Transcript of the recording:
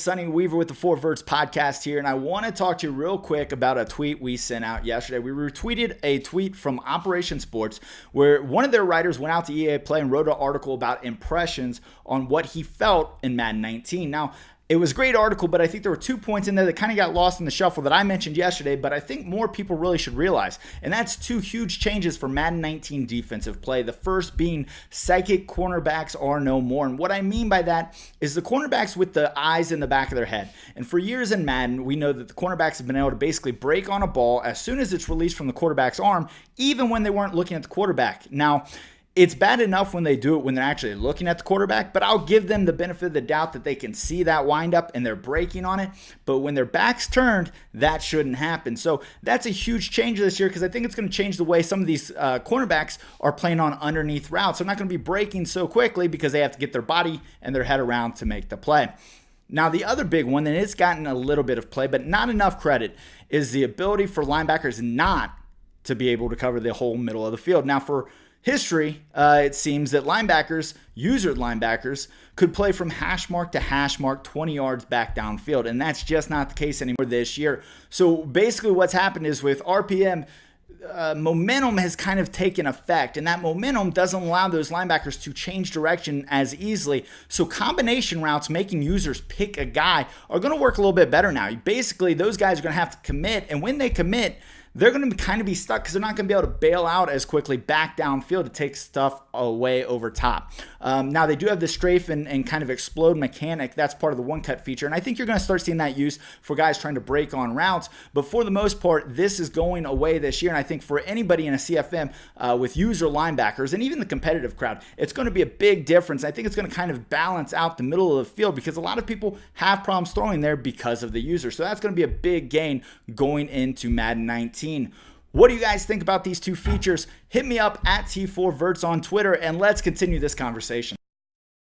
Sonny Weaver with the 4Verts podcast here, and I want to talk to you real quick about a tweet we sent out yesterday. We retweeted a tweet from Operation Sports where one of their writers went out to EA Play and wrote an article about impressions on what he felt in Madden 19. Now, it was a great article, but I think there were 2 points in there that kind of got lost in the shuffle that I mentioned yesterday, but I think more people really should realize. And that's 2 huge changes for Madden 19 defensive play. The first being psychic cornerbacks are no more. And what I mean by that is the cornerbacks with the eyes in the back of their head. And for years in Madden, we know that the cornerbacks have been able to basically break on a ball as soon as it's released from the quarterback's arm, even when they weren't looking at the quarterback. Now, it's bad enough when they do it when they're actually looking at the quarterback, but I'll give them the benefit of the doubt that they can see that windup and they're breaking on it. But when their back's turned, that shouldn't happen. So that's a huge change this year because I think it's going to change the way some of these cornerbacks are playing on underneath routes. They're not going to be breaking so quickly because they have to get their body and their head around to make the play. Now, the other big one, and it's gotten a little bit of play, but not enough credit, is the ability for linebackers not to be able to cover the whole middle of the field. Now, for history, it seems that user linebackers, could play from hash mark to hash mark 20 yards back downfield, and that's just not the case anymore this year. So basically what's happened is with RPM, momentum has kind of taken effect, and that momentum doesn't allow those linebackers to change direction as easily. So combination routes, making users pick a guy, are going to work a little bit better now. Basically, those guys are going to have to commit, and when they commit, they're going to kind of be stuck because they're not going to be able to bail out as quickly back downfield to take stuff away over top. Now, they do have the strafe and kind of explode mechanic. That's part of the one-cut feature, and I think you're going to start seeing that used for guys trying to break on routes. But for the most part, this is going away this year, and I think for anybody in a CFM with user linebackers and even the competitive crowd, it's going to be a big difference. I think it's going to kind of balance out the middle of the field because a lot of people have problems throwing there because of the user. So that's going to be a big gain going into Madden 19. What do you guys think about these 2 features? Hit me up at T4Verts on Twitter and let's continue this conversation.